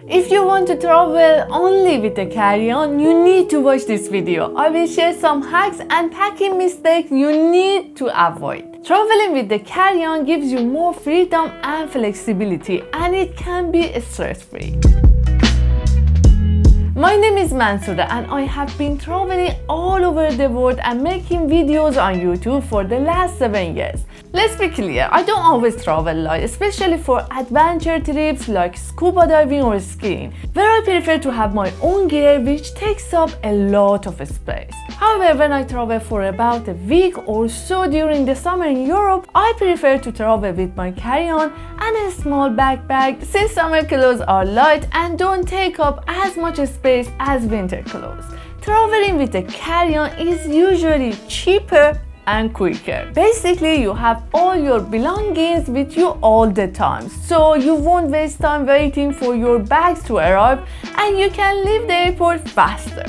If you want to travel only with a carry-on, you need to watch this video. I will share some hacks and packing mistakes you need to avoid. Traveling with the carry-on gives you more freedom and flexibility, and it can be stress-free. My name is Mansoura and I have been traveling all over the world and making videos on YouTube for the last 7 years. Let's be clear, I don't always travel light, especially for adventure trips like scuba diving or skiing, where I prefer to have my own gear which takes up a lot of space. However, when I travel for about a week or so during the summer in Europe, I prefer to travel with my carry-on and a small backpack since summer clothes are light and don't take up as much space as winter clothes. Traveling with a carry-on is usually cheaper and quicker. Basically, you have all your belongings with you all the time, so you won't waste time waiting for your bags to arrive and you can leave the airport faster.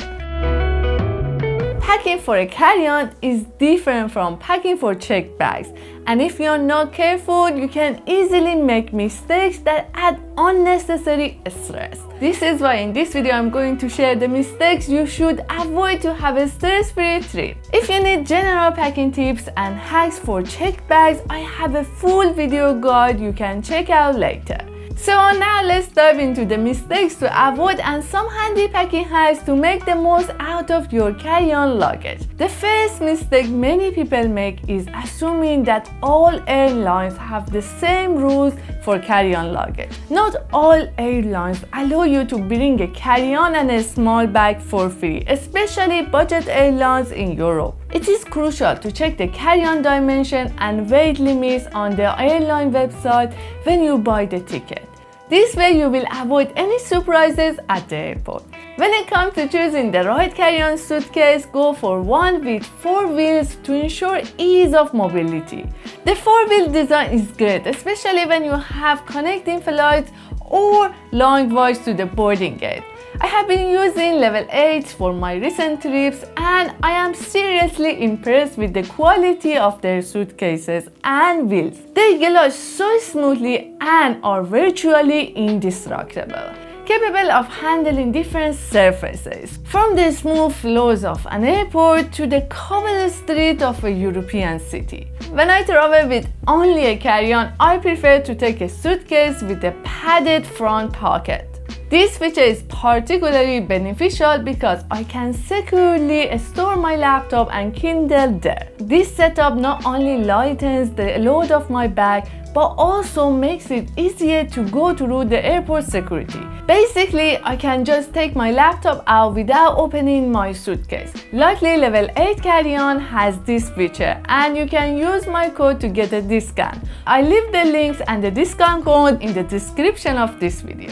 Packing for a carry-on is different from packing for checked bags, and if you're not careful, you can easily make mistakes that add unnecessary stress. This is why in this video I'm going to share the mistakes you should avoid to have a stress-free trip. If you need general packing tips and hacks for checked bags, I have a full video guide you can check out later. So now let's dive into the mistakes to avoid and some handy packing hacks to make the most out of your carry-on luggage. The first mistake many people make is assuming that all airlines have the same rules for carry-on luggage. Not all airlines allow you to bring a carry-on and a small bag for free, especially budget airlines in Europe. It is crucial to check the carry-on dimension and weight limits on the airline website when you buy the ticket. This way you will avoid any surprises at the airport. When it comes to choosing the right carry-on suitcase, go for one with 4 wheels to ensure ease of mobility. The 4-wheel design is great, especially when you have connecting flights or long waits to the boarding gate. I have been using level 8 for my recent trips and I am seriously impressed with the quality of their suitcases and wheels. They glide so smoothly and are virtually indestructible, capable of handling different surfaces, from the smooth floors of an airport to the cobbled street of a European city. When I travel with only a carry-on, I prefer to take a suitcase with a padded front pocket. This feature is particularly beneficial because I can securely store my laptop and Kindle there. This setup not only lightens the load of my bag, but also makes it easier to go through the airport security. Basically, I can just take my laptop out without opening my suitcase. Luckily, level 8 carry-on has this feature and you can use my code to get a discount. I leave the links and the discount code in the description of this video.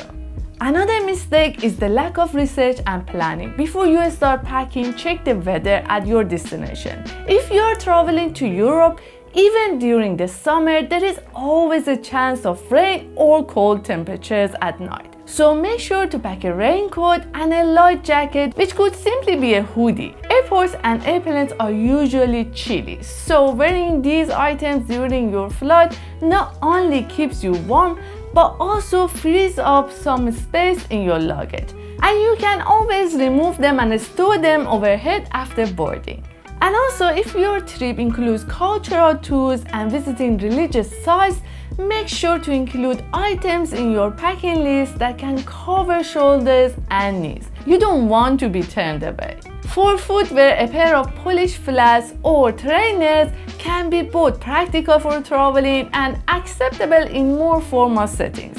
Another mistake is the lack of research and planning. Before you start packing, check the weather at your destination. If you are traveling to Europe, even during the summer, there is always a chance of rain or cold temperatures at night. So make sure to pack a raincoat and a light jacket, which could simply be a hoodie. Airports and airplanes are usually chilly, so wearing these items during your flight not only keeps you warm, but also frees up some space in your luggage. And you can always remove them and store them overhead after boarding. And also, if your trip includes cultural tours and visiting religious sites, make sure to include items in your packing list that can cover shoulders and knees. You don't want to be turned away. For footwear, a pair of polished flats or trainers can be both practical for traveling and acceptable in more formal settings.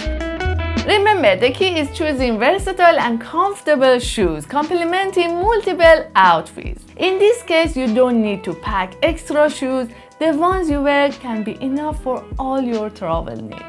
Remember, the key is choosing versatile and comfortable shoes, complementing multiple outfits. In this case, you don't need to pack extra shoes. The ones you wear can be enough for all your travel needs.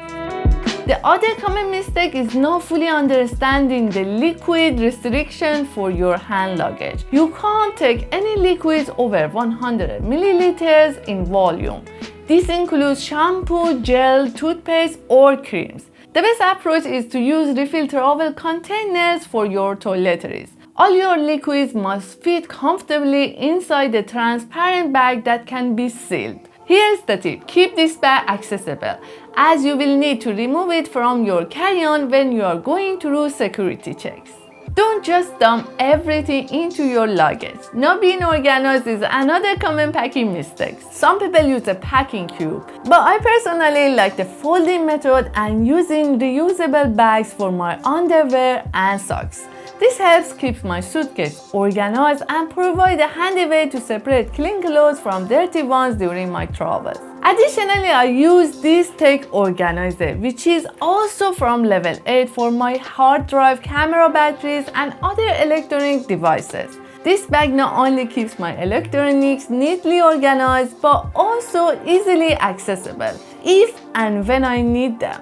The other common mistake is not fully understanding the liquid restriction for your hand luggage. You can't take any liquids over 100 milliliters in volume. This includes shampoo, gel, toothpaste, or creams. The best approach is to use refill travel containers for your toiletries. All your liquids must fit comfortably inside a transparent bag that can be sealed. Here's the tip: keep this bag accessible as you will need to remove it from your carry-on when you are going through security checks. Don't just dump everything into your luggage. Not being organized is another common packing mistake. Some people use a packing cube, but I personally like the folding method and using reusable bags for my underwear and socks. This helps keep my suitcase organized and provide a handy way to separate clean clothes from dirty ones during my travels. Additionally, I use this tech organizer, which is also from level 8 for my hard drive, camera batteries, and other electronic devices. This bag not only keeps my electronics neatly organized, but also easily accessible if and when I need them.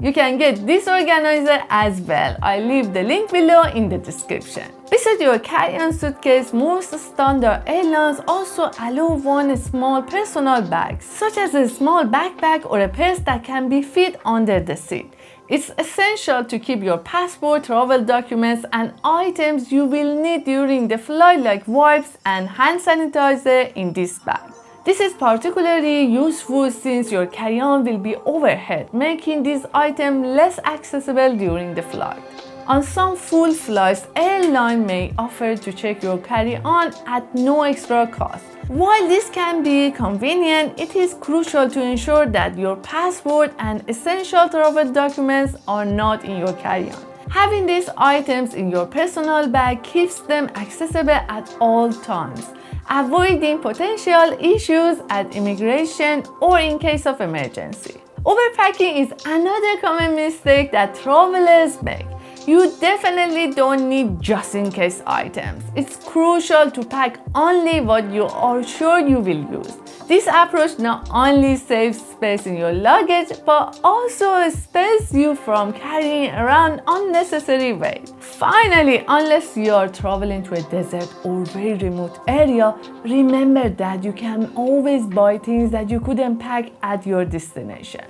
You can get this organizer as well. I leave the link below in the description. Besides your carry-on suitcase, most standard airlines also allow one small personal bag, such as a small backpack or a purse that can be fit under the seat. It's essential to keep your passport, travel documents, and items you will need during the flight like wipes and hand sanitizer in this bag. This is particularly useful since your carry-on will be overhead, making these items less accessible during the flight. On some full flights, airline may offer to check your carry-on at no extra cost. While this can be convenient, it is crucial to ensure that your passport and essential travel documents are not in your carry-on. Having these items in your personal bag keeps them accessible at all times, avoiding potential issues at immigration or in case of emergency. Overpacking is another common mistake that travelers make. You definitely don't need just-in-case items. It's crucial to pack only what you are sure you will use. This approach not only saves space in your luggage, but also spares you from carrying around unnecessary weight. Finally, unless you are traveling to a desert or very remote area, remember that you can always buy things that you couldn't pack at your destination.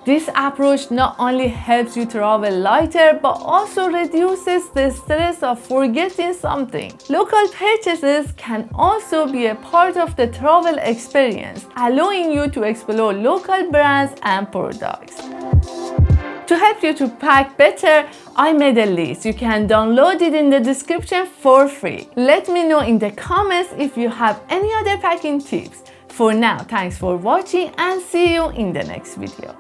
This approach not only helps you travel lighter, but also reduces the stress of forgetting something. Local purchases can also be a part of the travel experience, allowing you to explore local brands and products. To help you to pack better, I made a list. You can download it in the description for free. Let me know in the comments if you have any other packing tips. For now, thanks for watching and see you in the next video.